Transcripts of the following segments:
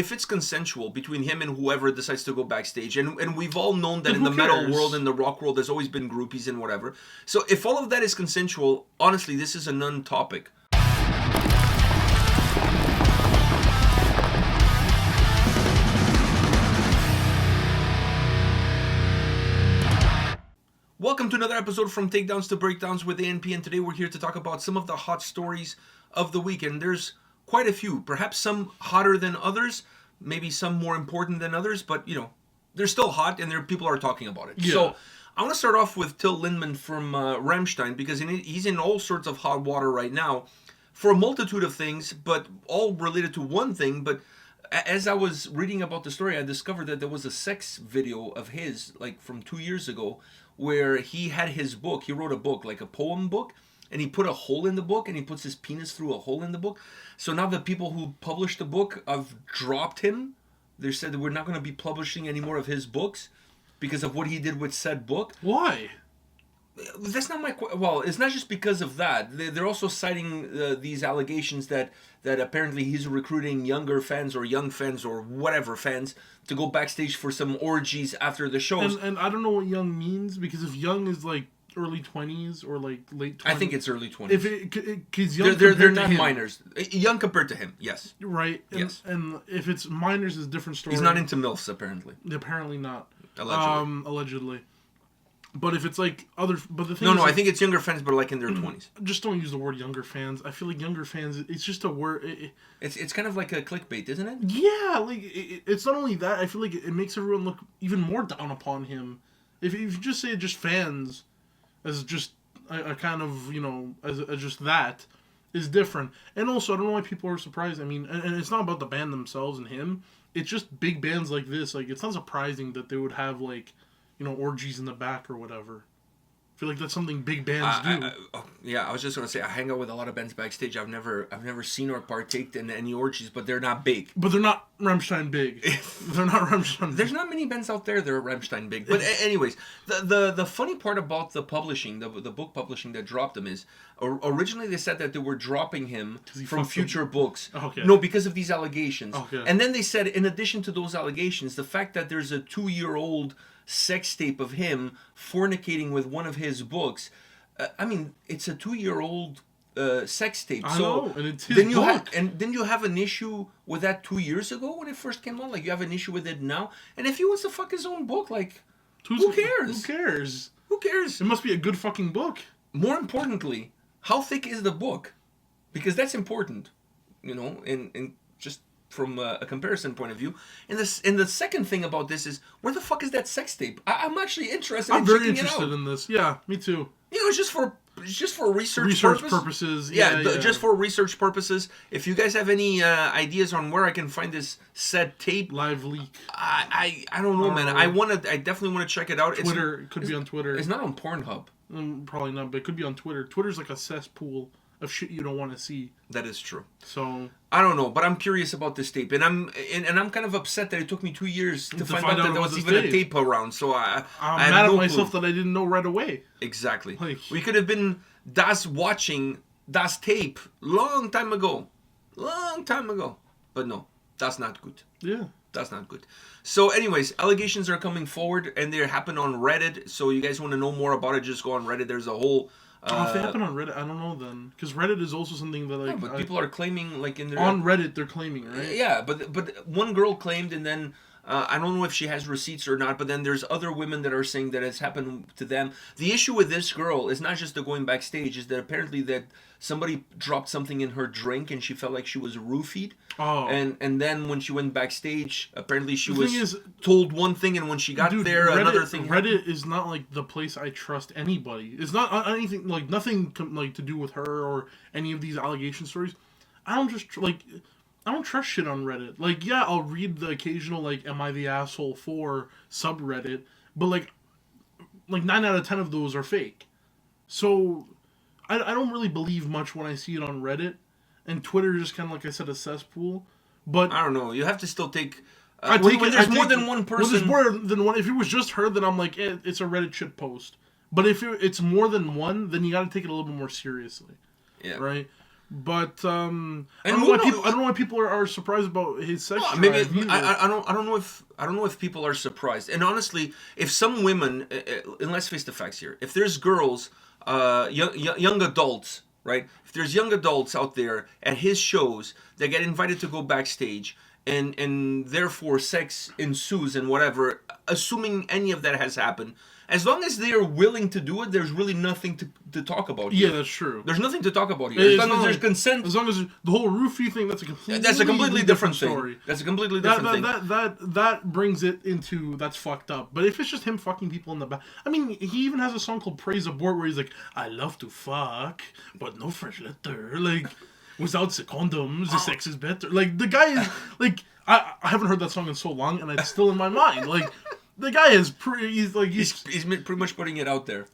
if it's consensual between him and whoever decides to go backstage, and we've all known that in the metal world, in the rock world, there's always been groupies and whatever. So if all of that is consensual, honestly, this is a non-topic. Welcome to another episode from Takedowns to Breakdowns with A&P, and today we're here to talk about some of the hot stories of the week, and there's quite a few, perhaps some hotter than others, maybe some more important than others, but you know, they're still hot and people are talking about it. Yeah. So I want to start off with Till Lindemann from Rammstein, because he's in all sorts of hot water right now for a multitude of things, but all related to one thing. But as I was reading about the story, I discovered that there was a sex video of his, like from 2 years ago, where he had his book. He wrote a book, like a poem book, and he put a hole in the book, and he puts his penis through a hole in the book. So now the people who published the book have dropped him. They said that we're not going to be publishing any more of his books because of what he did with said book. Why? That's not my... Well, it's not just because of that. They're also citing these allegations that apparently he's recruiting younger fans or young fans or whatever fans to go backstage for some orgies after the shows. And I don't know what young means, because if young is like early 20s or like late 20s. I think it's early 20s. Because young they're not minors. Young compared to him, yes. Right. And, yes. And if it's minors, it's a different story. He's not into MILFs, apparently. Apparently not. Allegedly. But if it's like other... But the thing No, is, I think it's younger fans, but like in their 20s. Just don't use the word younger fans. I feel like younger fans, it's just a word... It's kind of like a clickbait, isn't it? Yeah, like, it's not only that. I feel like it makes everyone look even more down upon him. If you just say just fans as just a kind of, you know, as just that, is different. And also, I don't know why people are surprised. I mean, and it's not about the band themselves and him. It's just big bands like this. Like, it's not surprising that they would have, like, you know, orgies in the back or whatever. I feel like that's something big bands do. Yeah, I was just going to say, I hang out with a lot of bands backstage. I've never seen or partaked in any orgies, but they're not big. But they're not Rammstein big. They're not Rammstein big. There's not many bands out there that are Rammstein big. But anyways, the funny part about the publishing, the book publishing that dropped him is, originally they said that they were dropping him from future books. Okay. No, because of these allegations. Okay. And then they said, in addition to those allegations, the fact that there's a 2-year-old sex tape of him fornicating with one of his books. I mean, it's a 2-year-old sex tape. I know, and it's his book. And didn't you have an issue with that 2 years ago when it first came out? Like, you have an issue with it now? And if he wants to fuck his own book, like, who cares? Who cares? Who cares? It must be a good fucking book. More importantly, how thick is the book? Because that's important, you know, and just from a comparison point of view. And the second thing about this is, where the fuck is that sex tape? I'm actually interested in checking it out. I'm very interested in this. Yeah, me too. You know, it's just for research purposes. Yeah, just for research purposes. If you guys have any ideas on where I can find this said tape, live leak. I don't know, man. I definitely want to check it out. Twitter, it could be on Twitter. It's not on Pornhub. Probably not, but it could be on Twitter. Twitter's like a cesspool of shit you don't want to see. That is true. So I don't know, but I'm curious about this tape, and I'm kind of upset that it took me 2 years to find out that there was even a tape around. So I'm mad at myself that I didn't know right away. Exactly. We could have been watching das tape long time ago, but no, that's not good. Yeah. That's not good. So anyways, allegations are coming forward, and they happen on Reddit. So you guys want to know more about it, just go on Reddit. There's a whole... if they happen on Reddit, I don't know then. Because Reddit is also something that, like... but people are claiming, like, in their... On Reddit, they're claiming, right? Yeah, but one girl claimed, and then... I don't know if she has receipts or not, but then there's other women that are saying that it's happened to them. The issue with this girl is not just the going backstage, is that apparently that somebody dropped something in her drink and she felt like she was roofied. Oh. And then when she went backstage, apparently she was told one thing, and when she got there, another thing happened. Reddit is not like the place I trust anybody. It's not anything, like nothing like to do with her or any of these allegation stories. I don't trust shit on Reddit. Like, yeah, I'll read the occasional, like, am I the asshole for subreddit, but, like 9 out of 10 of those are fake. So, I don't really believe much when I see it on Reddit, and Twitter is just kind of, like I said, a cesspool, but... I don't know, you have to still take... when there's more than one person... When there's more than one... If it was just her, then I'm like, it's a Reddit shit post. But if it's more than one, then you gotta take it a little bit more seriously. Yeah. Right? But I And don't know who why knows? people. I don't know why people are surprised about his sex drive. Maybe either. I don't know if people are surprised. And honestly, if some women, and let's face the facts here, if there's girls, young adults, right? If there's young adults out there at his shows that get invited to go backstage, and therefore sex ensues and whatever, assuming any of that has happened, as long as they are willing to do it, there's really nothing to talk about here. Yeah, that's true. There's nothing to talk about here. As long as there's consent. As long as the whole roofie thing, that's a completely different story. thing. That's a completely different thing. That brings it into that's fucked up. But if it's just him fucking people in the back, I mean, he even has a song called "Praise Abort" where he's like, "I love to fuck, but no French letter." Like, without the condoms, the sex is better. Like, the guy is like, I haven't heard that song in so long, and it's still in my mind. Like, the guy is he's pretty much putting it out there.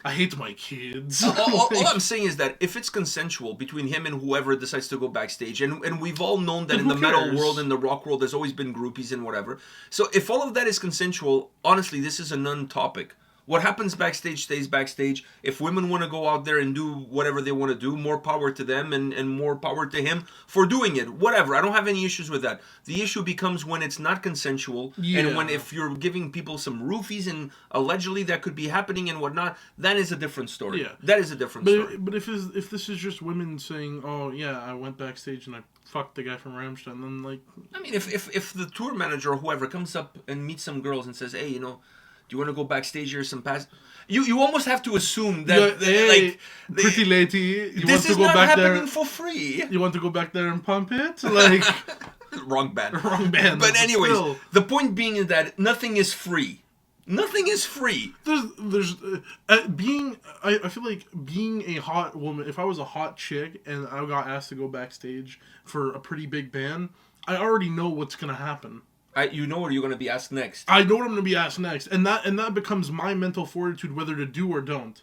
I hate my kids. All I'm saying is that if it's consensual between him and whoever decides to go backstage, and we've all known that in the metal world and the rock world, there's always been groupies and whatever. So if all of that is consensual, honestly, this is a non-topic. What happens backstage stays backstage. If women want to go out there and do whatever they want to do, more power to them and more power to him for doing it. Whatever. I don't have any issues with that. The issue becomes when it's not consensual and when if you're giving people some roofies and allegedly that could be happening and whatnot, that is a different story. Yeah. That is a different story. But if this is just women saying, "Oh yeah, I went backstage and I fucked the guy from Rammstein," then like, I mean, if the tour manager or whoever comes up and meets some girls and says, "Hey, you know, do you want to go backstage here? Some pass." You almost have to assume that pretty lady, you this want to is go not back happening there for free. You want to go back there and pump it, like wrong band. Wrong band. But anyways, the point being is that nothing is free. Nothing is free. There's being. I feel like being a hot woman. If I was a hot chick and I got asked to go backstage for a pretty big band, I already know what's gonna happen. You know what you're going to be asked next. I know what I'm going to be asked next, and that becomes my mental fortitude whether to do or don't.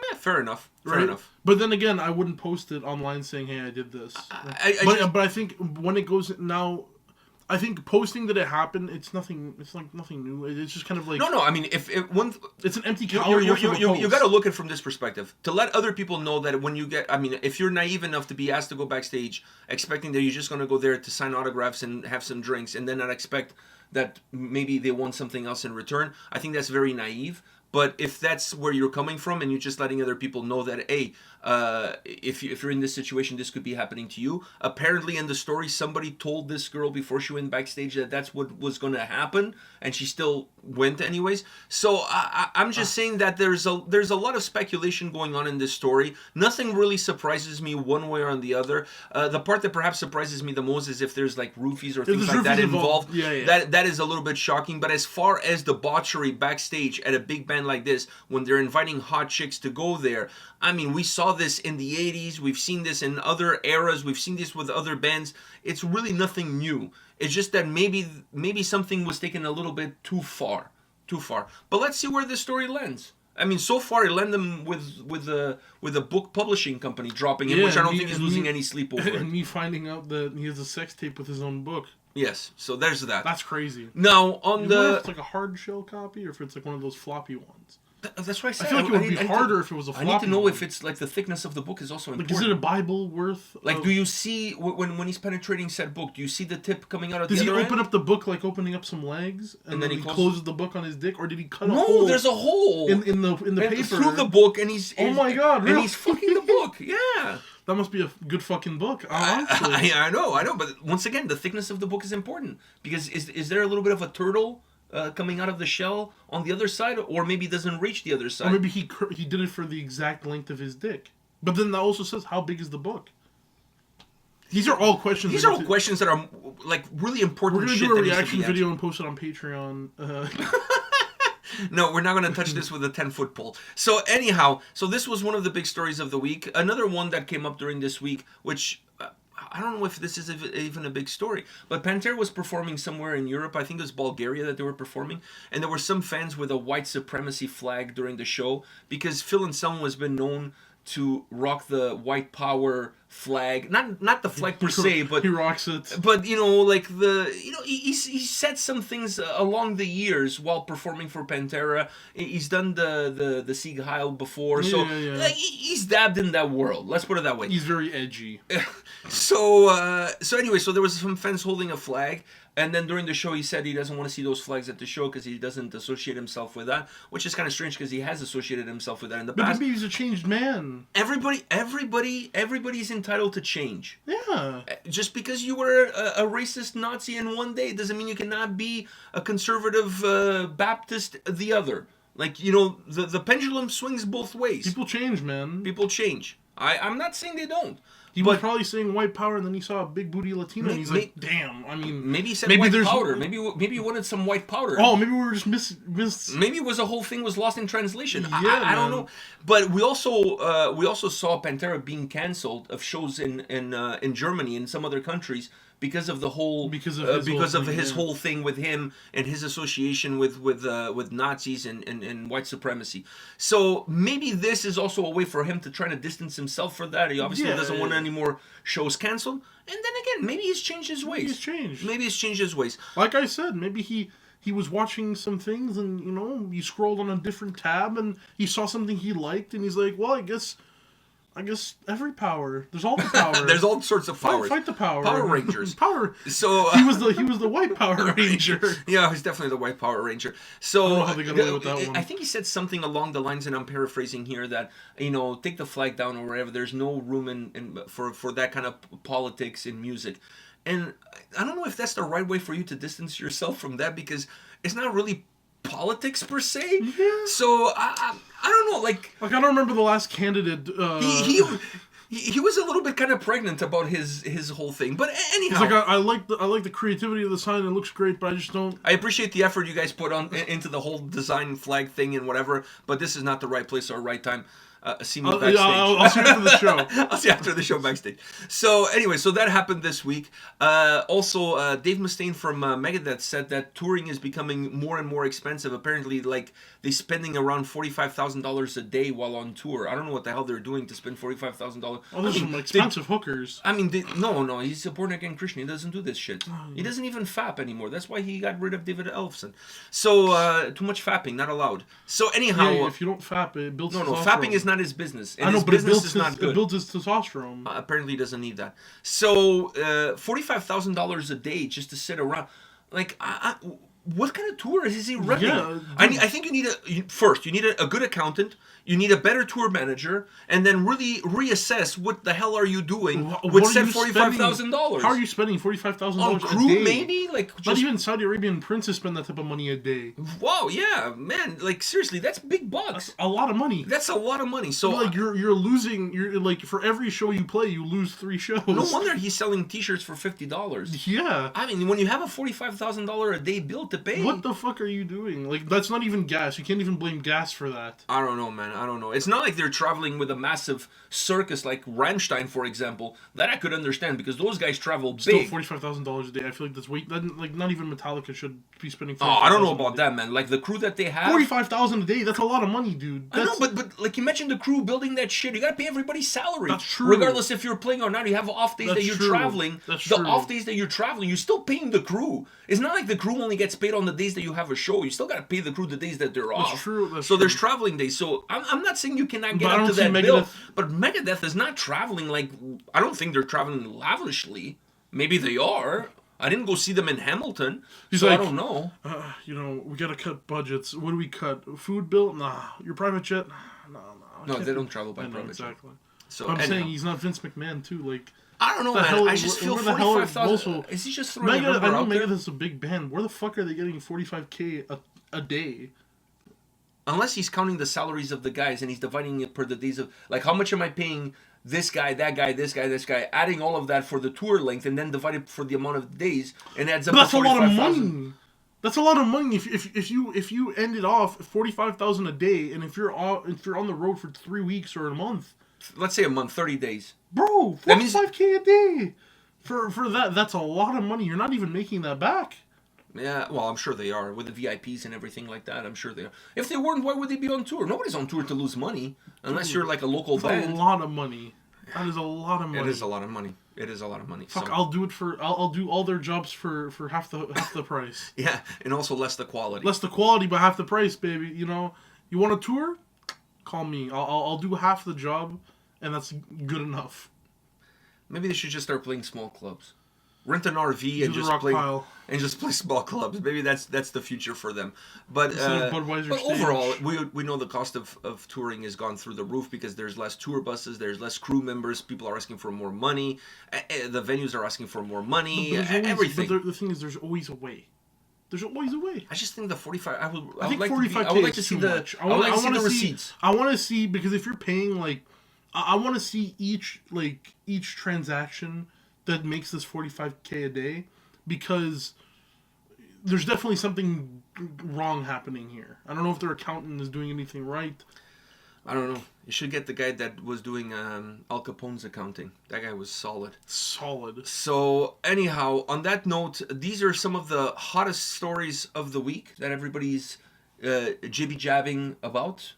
Yeah, fair enough. Fair enough. But then again, I wouldn't post it online saying, "Hey, I did this." But I think when it goes now, I think posting that it happened, it's nothing. It's like nothing new. It's just kind of like no. I mean, if it's an empty calorie. You got to look at it from this perspective to let other people know that when you get. I mean, if you're naive enough to be asked to go backstage, expecting that you're just going to go there to sign autographs and have some drinks, and then not expect that maybe they want something else in return, I think that's very naive. But if that's where you're coming from and you're just letting other people know that, hey, if you're in this situation, this could be happening to you. Apparently in the story, somebody told this girl before she went backstage that that's what was going to happen, and she still went anyways. So I'm just saying that there's a lot of speculation going on in this story. Nothing really surprises me one way or on the other. The part that perhaps surprises me the most is if there's like roofies or things like that involved. Yeah. That is a little bit shocking. But as far as debauchery backstage at a big band like this, when they're inviting hot chicks to go there, I mean, we saw this in the 80s. We've seen this in other eras. We've seen this with other bands. It's really nothing new. It's just that maybe something was taken a little bit too far. But let's see where this story lands. I mean, so far it landed with a book publishing company dropping it, which I don't think he's losing any sleep over. And me finding out that he has a sex tape with his own book. Yes, so there's that. That's crazy. Now, on if it's like a hard shell copy or if it's like one of those floppy ones. That's why I said I feel like it would be harder if it was a floppy. I need to know one. if it's like the thickness of the book is also important. Like, is it a Bible worth? Like, do you see when he's penetrating said book? Do you see the tip coming out of the other end? Does he open up the book like opening up some legs, and then he closes the book on his dick, or did he cut a hole? No, there's a hole in the paper through the book, and he's oh my god, really? And he's fucking the book. Yeah. That must be a good fucking book. Honestly. I know. But once again, the thickness of the book is important because is there a little bit of a turtle coming out of the shell on the other side, or maybe it doesn't reach the other side? Or maybe he did it for the exact length of his dick. But then that also says how big is the book. These are all questions. These are all questions that are like really important. We're gonna do a reaction video and post it on Patreon. No, we're not going to touch this with a 10-foot pole. So anyhow, this was one of the big stories of the week. Another one that came up during this week, which I don't know if this is even a big story, but Pantera was performing somewhere in Europe. I think it was Bulgaria that they were performing, and there were some fans with a white supremacy flag during the show because Phil Anselmo has been known to rock the white power flag, not the flag per se, but he rocks it. But like he said some things along the years while performing for Pantera. He's done the 𝗙𝗥𝗢𝗓𝗧𝗢 before, so Yeah. like he's dabbed in that world. Let's put it that way. He's very edgy. So anyway, so there was some fans holding a flag. And then during the show, he said he doesn't want to see those flags at the show because he doesn't associate himself with that, which is kind of strange because he has associated himself with that in the past. But maybe he's a changed man. Everybody's entitled to change. Yeah. Just because you were a racist Nazi in one day doesn't mean you cannot be a conservative Baptist the other. Like, the pendulum swings both ways. People change, man. People change. I'm not saying they don't. He was probably saying white power, and then he saw a big booty Latina, and he's like, "Damn!" I mean, maybe he said white powder. Maybe he wanted some white powder. Oh, maybe we were just miss. Maybe it was the whole thing was lost in translation. Yeah, I don't know. But we also saw Pantera being canceled of shows in Germany and some other countries because of the whole because of his whole thing with him and his association with Nazis and white supremacy. So maybe this is also a way for him to try to distance himself from that. He obviously doesn't want any more shows canceled. And then again, maybe he's changed his ways. Maybe he's changed his ways. Like I said, maybe he was watching some things and he scrolled on a different tab and he saw something he liked and he's like, well, I guess every power. There's all the power. There's all sorts of powers. Fight the power. Power Rangers. Power. So he was the white Power Ranger. Yeah, he's definitely the white Power Ranger. So I don't know how they got away with that one. I think he said something along the lines, and I'm paraphrasing here, that take the flag down or whatever. There's no room for that kind of politics in music. And I don't know if that's the right way for you to distance yourself from that, because it's not really politics per se. Yeah. So I don't know, like I don't remember the last candidate. He was a little bit kind of pregnant about his whole thing, but anyhow, he's like, I like the creativity of the sign. It looks great, but I just don't. I appreciate the effort you guys put into the whole design flag thing and whatever, but this is not the right place or right time. See me backstage. I'll see you after the show. I'll see you after the show backstage. So anyway, so that happened this week. Also, Dave Mustaine from Megadeth said that touring is becoming more and more expensive. Apparently, like, they're spending around $45,000 a day while on tour. I don't know what the hell they're doing to spend $45,000. Oh, those are some expensive hookers. I mean, no, he's a born-again Christian. He doesn't do this shit. He doesn't even fap anymore. That's why he got rid of David Ellefson. So, too much fapping, not allowed. So anyhow... Yeah, if you don't fap, it builds testosterone. No, fapping is not his business. And I know, his but business is not good. It builds his testosterone. Apparently, he doesn't need that. So, $45,000 a day just to sit around. Like, what kind of tour is he running? Yeah, I think you need a good accountant. You need a better tour manager, and then really reassess what the hell are you doing with said $45,000. How are you spending $45,000 on crew? A day? Maybe like not even Saudi Arabian princes spend that type of money a day. Wow, yeah, man, like seriously, that's big bucks. That's a lot of money. That's a lot of money. So like you're losing. You're like for every show you play, you lose 3 shows. No wonder he's selling T-shirts for $50. Yeah, I mean, when you have a $45,000 a day bill to pay, what the fuck are you doing? Like that's not even gas. You can't even blame gas for that. I don't know, man. I don't know. It's not like they're traveling with a massive circus like Rammstein, for example. That I could understand because those guys travel big. Still $45,000 a day. I feel like that's like not even Metallica should be spending. I don't know about that, man. Like the crew that they have, $45,000 a day. That's a lot of money, dude. I know, but like you mentioned, the crew building that shit. You gotta pay everybody's salary. That's true. Regardless if you're playing or not, you have off days that you're traveling. That's the true. Off days that you're traveling, you're still paying the crew. It's not like the crew only gets paid on the days that you have a show. You still gotta pay the crew the days that they're off. That's true. So there's traveling days. So I'm not saying you cannot get up to that bill, but Megadeth is not traveling like. I don't think they're traveling lavishly. Maybe they are. I didn't go see them in Hamilton, so like, I don't know. We gotta cut budgets. What do we cut? Food bill? Nah. Your private jet? No, they don't travel by private jet. Exactly. So I'm saying he's not Vince McMahon too. Like I don't know, man. I just feel $45,000. Is he just throwing a number out there? Megadeth's a big band. Where the fuck are they getting $45K a day? Unless he's counting the salaries of the guys and he's dividing it per the days of... Like, how much am I paying this guy, that guy, this guy, this guy, adding all of that for the tour length and then divide it for the amount of days and adds up to $45,000. That's a lot of money. That's a lot of money. If you ended off $45,000 a day, and if you're on the road for 3 weeks or a month, let's say a month, 30 days, bro, $45K a day for that. That's a lot of money. You're not even making that back. Yeah, well, I'm sure they are with the VIPs and everything like that. I'm sure they are. If they weren't, why would they be on tour? Nobody's on tour to lose money unless you're like a local That's band. a lot of money. That is a lot of money. It is a lot of money. It is a lot of money. Fuck, So, I'll do it for. I'll do all their jobs for half the price. yeah, and also less the quality. Less the quality, but half the price, baby. You know, you want a tour? Call me. I'll do half the job, and that's good enough. Maybe they should just start playing small clubs. Rent an RV and Do the just rock play pile. and just play small clubs. Maybe that's the future for them. But, Instead of Budweiser but stage. overall, we know the cost of touring has gone through the roof because there's less tour buses, there's less crew members. People are asking for more money. The venues are asking for more money. But there's always, Everything. But the thing is, there's always a way. There's always a way. I just think the 45. I think 45K I would like to is see too the. much. I would like to see the receipts. I want to see, because if you're paying like, I want to see each transaction that makes this 45K a day, because there's definitely something wrong happening here. I don't know if their accountant is doing anything right. I don't know. You should get the guy that was doing 𝗙𝗥𝗢𝗧𝗔𝗞𝗘𝗗𝗢𝗪 accounting. That guy was solid. Solid. So anyhow, on that note, these are some of the hottest stories of the week that everybody's jibby-jabbing about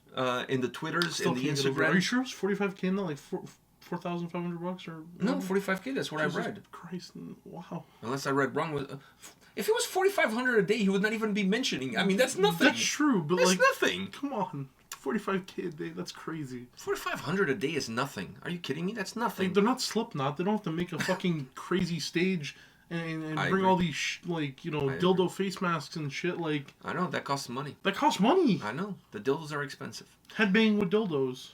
in the Twitters, Still in the can't get over it. Instagram. Are you sure it's 45K now? Like $4,500 or No, 45K. That's what I read. Christ, wow. Unless I read wrong. If it was 4,500 a day, he would not even be mentioning. I mean, that's nothing. That's true, but That's like, nothing. come on, 45K a day. That's crazy. 4,500 a day is nothing. Are you kidding me? That's nothing. Like, they're not Slipknot. They don't have to make a fucking crazy stage and I bring agree. all these dildo face masks and shit. Like, I know that costs money. that costs money. I know the dildos are expensive. Headbang with dildos.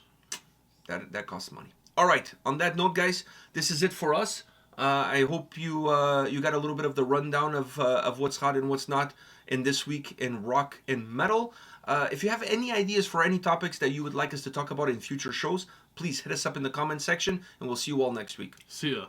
That costs money. All right. On that note, guys, this is it for us. I hope you got a little bit of the rundown of what's hot and what's not in this week in rock and metal. If you have any ideas for any topics that you would like us to talk about in future shows, please hit us up in the comment section, and we'll see you all next week. See ya.